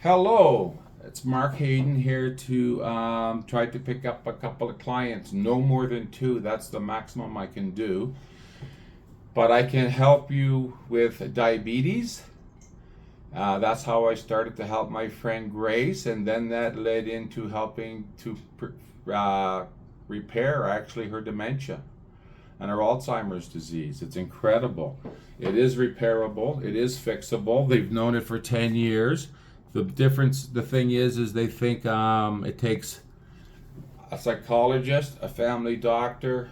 Hello, it's Mark Hayden here to try to pick up a couple of clients. No more than two, that's the maximum I can do. But I can help you with diabetes. That's how I started to help my friend Grace, and then that led into helping to repair actually her dementia and her Alzheimer's disease. It's incredible. It is repairable, it is fixable. They've known it for 10 years. The thing is they think it takes a psychologist, a family doctor,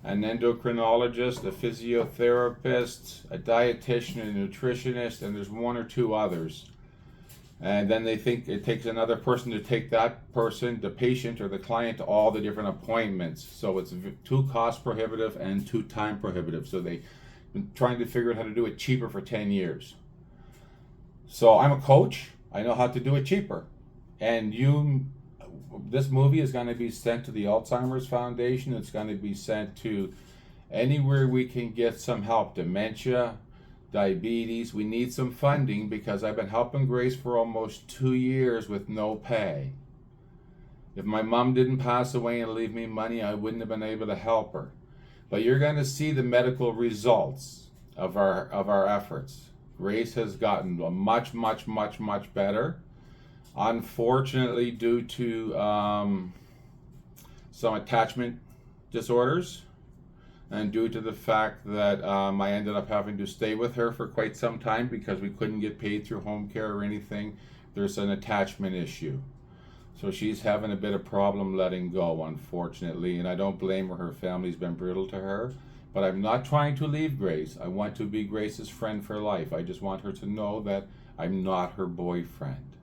an endocrinologist, a physiotherapist, a dietitian, a nutritionist, and there's one or two others. And then they think it takes another person to take that person, the patient or the client, to all the different appointments. So it's too cost prohibitive and too time prohibitive. So they've been trying to figure out how to do it cheaper for 10 years. So I'm a coach. I know how to do it cheaper. And this movie is going to be sent to the Alzheimer's Foundation. It's going to be sent to anywhere we can get some help. Dementia, diabetes. We need some funding because I've been helping Grace for almost 2 years with no pay. If my mom didn't pass away and leave me money, I wouldn't have been able to help her. But you're going to see the medical results of our efforts. Grace has gotten much better. Unfortunately, due to some attachment disorders, and due to the fact that I ended up having to stay with her for quite some time because we couldn't get paid through home care or anything, there's an attachment issue. So she's having a bit of problem letting go, unfortunately, and I don't blame her. Her family's been brutal to her. But I'm not trying to leave Grace. I want to be Grace's friend for life. I just want her to know that I'm not her boyfriend.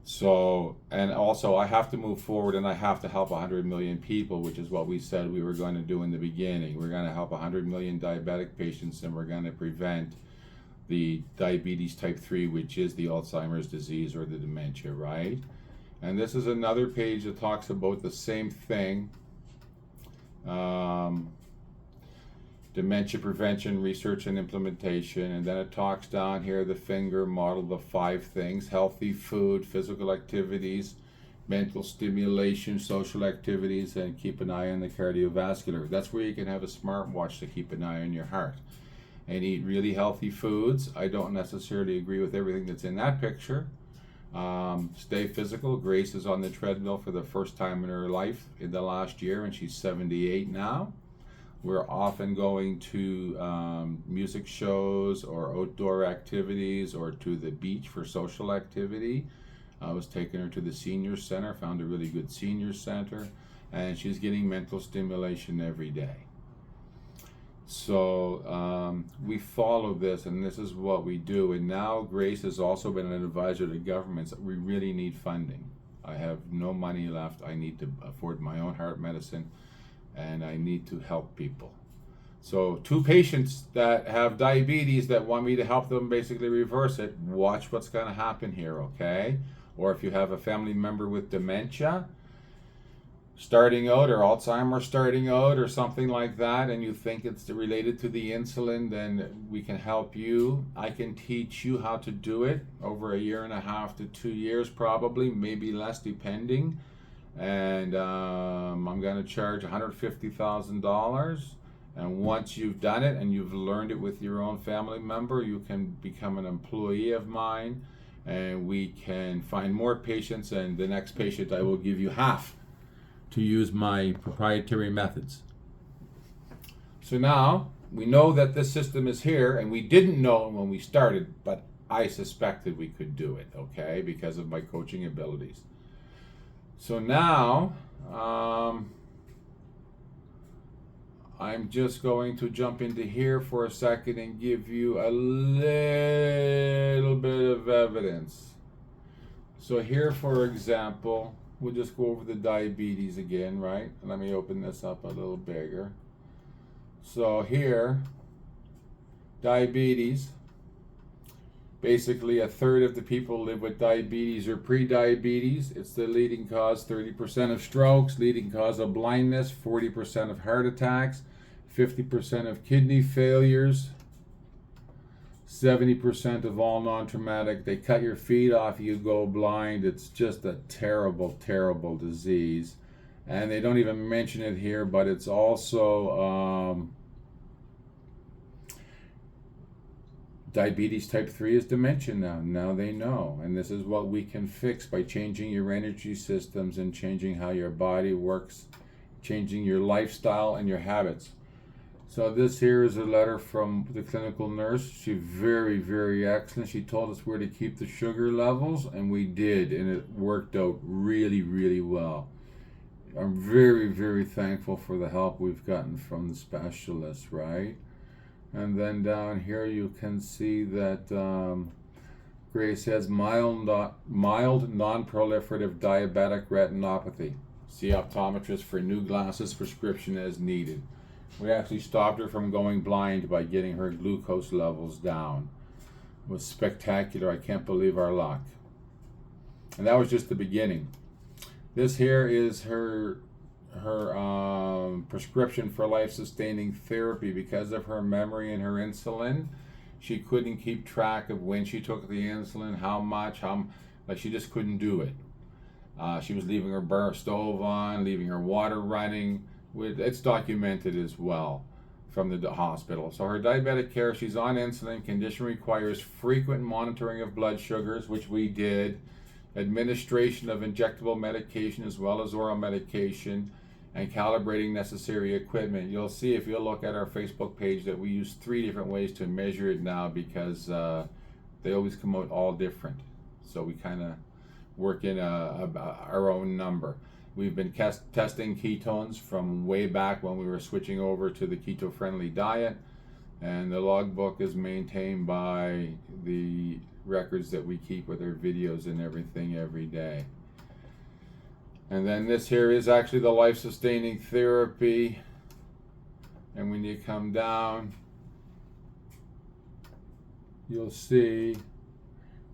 So, and also I have to move forward and I have to help 100 million people, which is what we said we were going to do in the beginning. We're going to help 100 million diabetic patients, and we're going to prevent the diabetes type 3, which is the Alzheimer's disease or the dementia, right? And this is another page that talks about the same thing. Dementia prevention, research and implementation, and then it talks down here, the finger model, the 5 things: healthy food, physical activities, mental stimulation, social activities, and keep an eye on the cardiovascular. That's where you can have a smartwatch to keep an eye on your heart. And eat really healthy foods. I don't necessarily agree with everything that's in that picture. Stay physical. Grace is on the treadmill for the first time in her life in the last year, and she's 78 now. We're often going to music shows or outdoor activities or to the beach for social activity. I was taking her to the senior center, found a really good senior center, and she's getting mental stimulation every day. So we follow this, and this is what we do. And now Grace has also been an advisor to governments. We really need funding. I have no money left. I need to afford my own heart medicine, and I need to help people. So 2 patients that have diabetes that want me to help them basically reverse it, watch what's going to happen here, okay? Or if you have a family member with dementia starting out, or Alzheimer's starting out, or something like that, and you think it's related to the insulin, then we can help you. I can teach you how to do it over 1.5 to 2 years, probably, maybe less, depending. And I'm going to charge $150,000. And once you've done it and you've learned it with your own family member, you can become an employee of mine, and we can find more patients. And the next patient, I will give you half to use my proprietary methods. So now we know that this system is here, and we didn't know it when we started, but I suspected we could do it, okay, because of my coaching abilities. So now I'm just going to jump into here for a second and give you a little bit of evidence. So here, for example, we'll just go over the diabetes again, right? Let me open this up a little bigger. So here, diabetes. Basically, 1/3 of the people live with diabetes or pre-diabetes. It's the leading cause, 30% of strokes, leading cause of blindness, 40% of heart attacks, 50% of kidney failures, 70% of all non-traumatic. They cut your feet off, you go blind. It's just a terrible, terrible disease. And they don't even mention it here, but it's also diabetes type 3 is dementia now. Now they know. And this is what we can fix by changing your energy systems and changing how your body works, changing your lifestyle and your habits. So this here is a letter from the clinical nurse. She's very, very excellent. She told us where to keep the sugar levels, and we did, and it worked out really, really well. I'm very, very thankful for the help we've gotten from the specialists, right? And then down here you can see that Grace has mild non-proliferative diabetic retinopathy. See optometrist for new glasses, prescription as needed. We actually stopped her from going blind by getting her glucose levels down. It was spectacular. I can't believe our luck. And that was just the beginning. This here is her prescription for life-sustaining therapy. Because of her memory and her insulin, she couldn't keep track of when she took the insulin, how much, like she just couldn't do it. She was leaving her stove on, leaving her water running. It's documented as well from the hospital. So her diabetic care, she's on insulin. Condition requires frequent monitoring of blood sugars, which we did, administration of injectable medication as well as oral medication, and calibrating necessary equipment. You'll see if you look at our Facebook page that we use 3 different ways to measure it now, because they always come out all different. So we kind of work in our own number. We've been testing ketones from way back when we were switching over to the keto-friendly diet, and the logbook is maintained by the records that we keep with our videos and everything every day. And then this here is actually the life-sustaining therapy. And when you come down, you'll see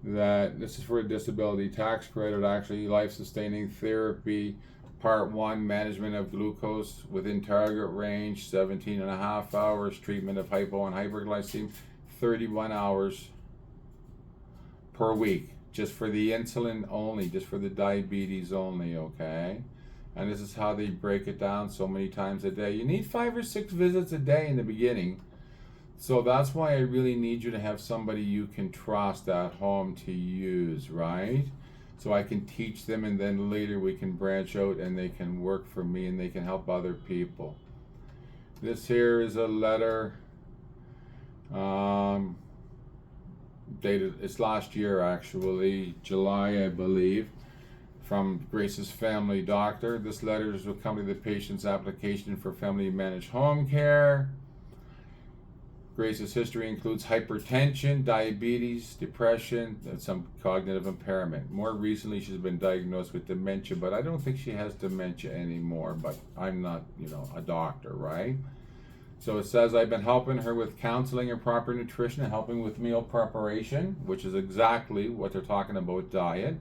that this is for a disability tax credit. Actually, life-sustaining therapy, part 1, management of glucose within target range, 17.5 hours, treatment of hypo and hyperglycemia, 31 hours per week, just for the insulin only, just for the diabetes only, okay? And this is how they break it down so many times a day. You need 5 or 6 visits a day in the beginning. So that's why I really need you to have somebody you can trust at home to use, right? So I can teach them, and then later we can branch out and they can work for me and they can help other people. This here is a letter dated, it's last year actually, July I believe, from Grace's family doctor. This letter is accompanying the patient's application for family managed home care. Grace's history includes hypertension, diabetes, depression, and some cognitive impairment. More recently, she's been diagnosed with dementia, but I don't think she has dementia anymore, but I'm not, a doctor, right? So it says, I've been helping her with counseling and proper nutrition and helping with meal preparation, which is exactly what they're talking about, diet.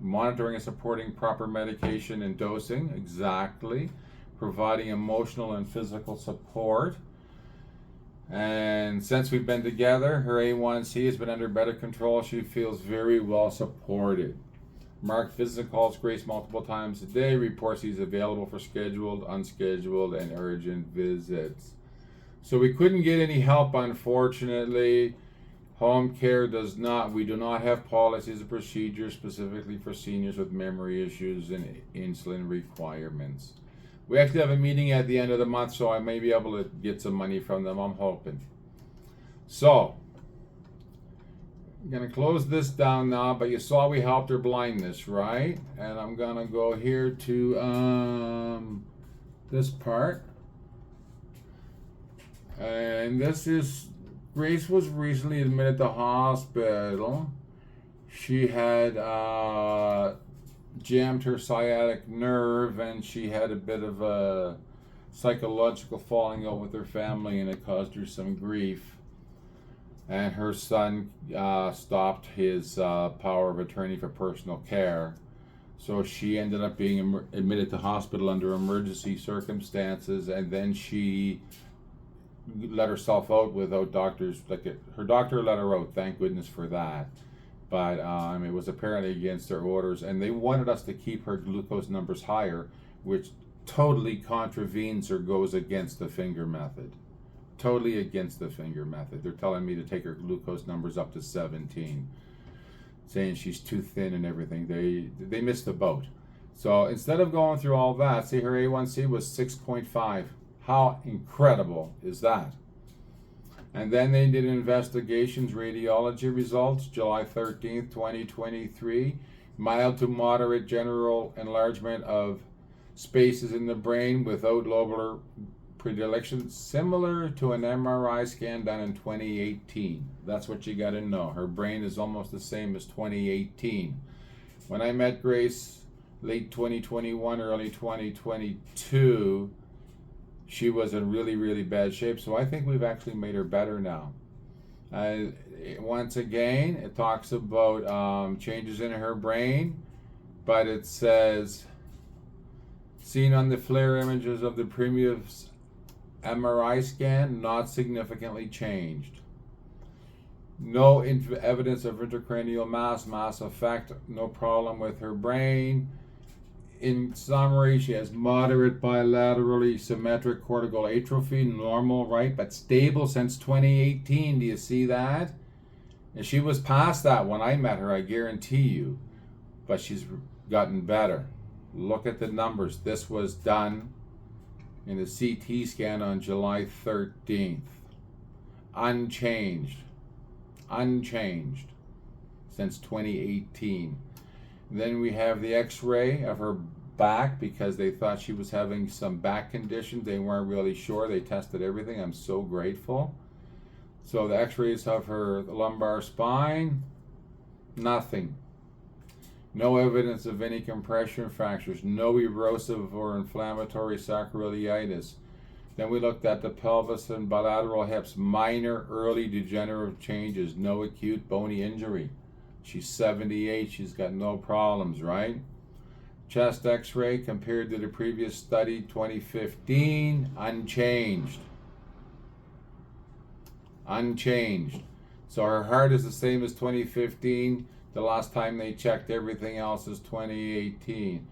Monitoring and supporting proper medication and dosing, exactly. Providing emotional and physical support. And since we've been together, her A1C has been under better control. She feels very well supported. Mark visits calls Grace multiple times a day. Reports he's available for scheduled, unscheduled, and urgent visits. So we couldn't get any help, unfortunately. Home care we do not have policies or procedures specifically for seniors with memory issues and insulin requirements. We actually have a meeting at the end of the month, so I may be able to get some money from them, I'm hoping. So, I'm going to close this down now, but you saw we helped her blindness, right? And I'm going to go here to this part. And this is, Grace was recently admitted to hospital. She had jammed her sciatic nerve, and she had a bit of a psychological falling out with her family, and it caused her some grief. And her son stopped his power of attorney for personal care. So she ended up being admitted to hospital under emergency circumstances, and then she let herself out without doctors. Her doctor let her out, thank goodness for that. But it was apparently against their orders, and they wanted us to keep her glucose numbers higher, which totally contravenes or goes against the finger method. Totally against the finger method. They're telling me to take her glucose numbers up to 17, saying she's too thin and everything. They missed the boat. So instead of going through all that, see, her A1C was 6.5. How incredible is that? And then they did investigations, radiology results, July 13th, 2023. Mild to moderate general enlargement of spaces in the brain without lobular predilection, similar to an MRI scan done in 2018. That's what you got to know. Her brain is almost the same as 2018. When I met Grace late 2021, early 2022, she was in really, really bad shape. So I think we've actually made her better now. Once again, it talks about changes in her brain, but it says, seen on the FLAIR images of the previous MRI scan, not significantly changed. No evidence of intracranial mass effect, no problem with her brain. In summary, she has moderate bilaterally symmetric cortical atrophy, normal, right, but stable since 2018. Do you see that? And she was past that when I met her, I guarantee you. But she's gotten better. Look at the numbers. This was done in the CT scan on July 13th. Unchanged since 2018. Then we have the x-ray of her back because they thought she was having some back conditions. They weren't really sure. They tested everything. I'm so grateful. So the x-rays of her lumbar spine, nothing. No evidence of any compression fractures, no erosive or inflammatory sacroiliitis. Then we looked at the pelvis and bilateral hips, minor early degenerative changes, no acute bony injury. She's 78, she's got no problems, right? Chest x-ray compared to the previous study, 2015, unchanged. So her heart is the same as 2015. The last time they checked, everything else is 2018.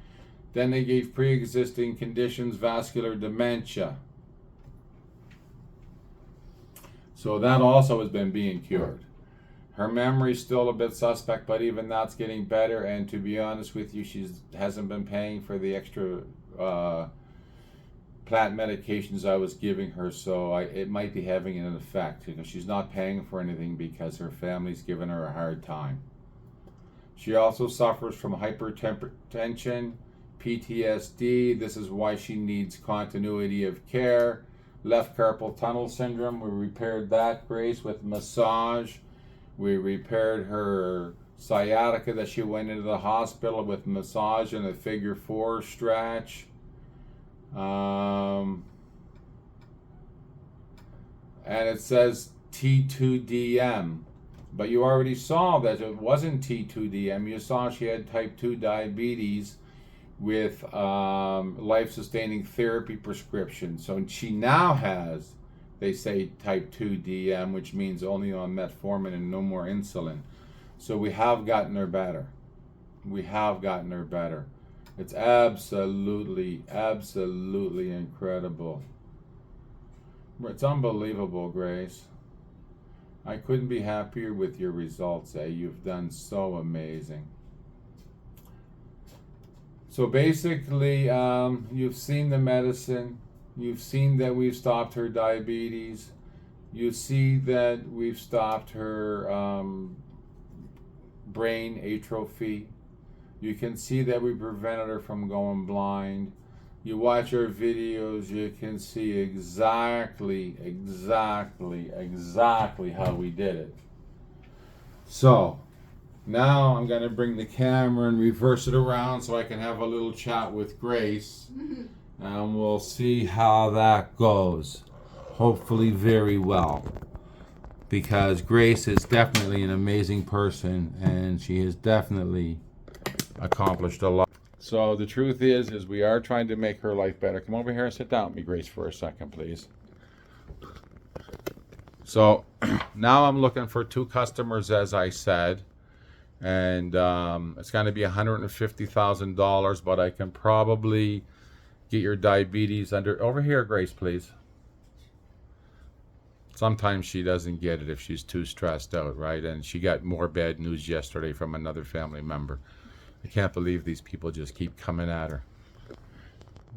Then they gave pre-existing conditions, vascular dementia. So that also has been being cured. Her memory's still a bit suspect, but even that's getting better. And to be honest with you, she hasn't been paying for the extra plant medications I was giving her, so it might be having an effect because she's not paying for anything because her family's giving her a hard time. She also suffers from hypertension, PTSD. This is why she needs continuity of care. Left carpal tunnel syndrome, we repaired that, Grace, with massage. We repaired her sciatica that she went into the hospital with massage and a figure 4 stretch. And it says T2DM. But you already saw that it wasn't T2DM. You saw she had type 2 diabetes with life-sustaining therapy prescription. So she now has, they say, type 2 DM, which means only on metformin and no more insulin. So we have gotten her better. It's absolutely incredible. It's unbelievable, Grace. I couldn't be happier with your results, eh? You've done so amazing. So basically, you've seen the medicine. You've seen that we've stopped her diabetes. You see that we've stopped her brain atrophy. You can see that we prevented her from going blind. You watch our videos, you can see exactly how we did it. So, now I'm going to bring the camera and reverse it around so I can have a little chat with Grace. And we'll see how that goes. Hopefully very well. Because Grace is definitely an amazing person and she has definitely accomplished a lot. So the truth is we are trying to make her life better. Come over here and sit down with me, Grace, for a second, please. So now I'm looking for 2 customers, as I said, and it's going to be $150,000, but I can probably get your diabetes under. Over here, Grace, please. Sometimes she doesn't get it if she's too stressed out, right? And she got more bad news yesterday from another family member. I can't believe these people just keep coming at her.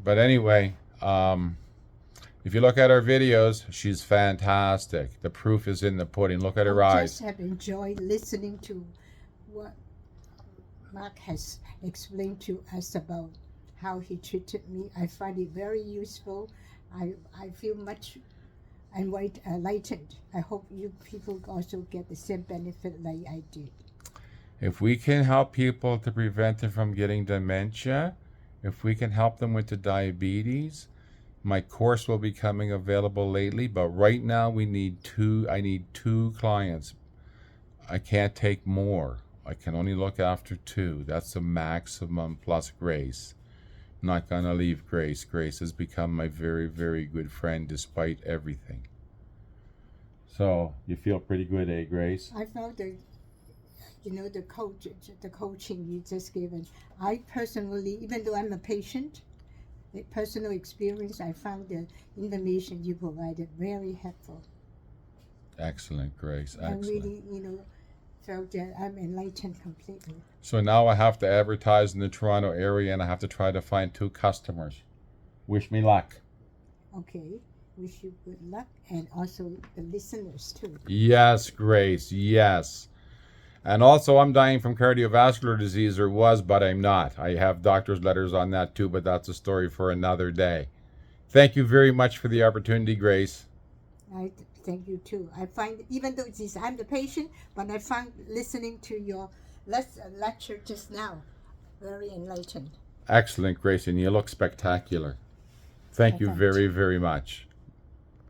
But anyway, if you look at her videos, she's fantastic. The proof is in the pudding. Look at her I eyes. just have enjoyed listening to what Mark has explained to us about how he treated me. I find it very useful. I feel much enlightened. I hope you people also get the same benefit like I did. If we can help people to prevent them from getting dementia, if we can help them with the diabetes, my course will be coming available lately, but right now I need 2 clients. I can't take more. I can only look after 2. That's the maximum, plus Grace. I'm not gonna leave Grace. Grace has become my very, very good friend despite everything. So you feel pretty good, eh, Grace? I felt that, the coaching you just given. I personally, even though I'm a patient, the personal experience, I found the information you provided very helpful. Excellent, Grace. Excellent. I really, felt that I'm enlightened completely. So now I have to advertise in the Toronto area, and I have to try to find 2 customers. Wish me luck. Okay. Wish you good luck, and also the listeners too. Yes, Grace, yes. And also, I'm dying from cardiovascular disease, or was, but I'm not. I have doctor's letters on that too, but that's a story for another day. Thank you very much for the opportunity, Grace. I thank you too. I find, even though I'm the patient, but I found listening to your lecture just now very enlightened. Excellent, Grace, and you look spectacular. Thank you very, very much.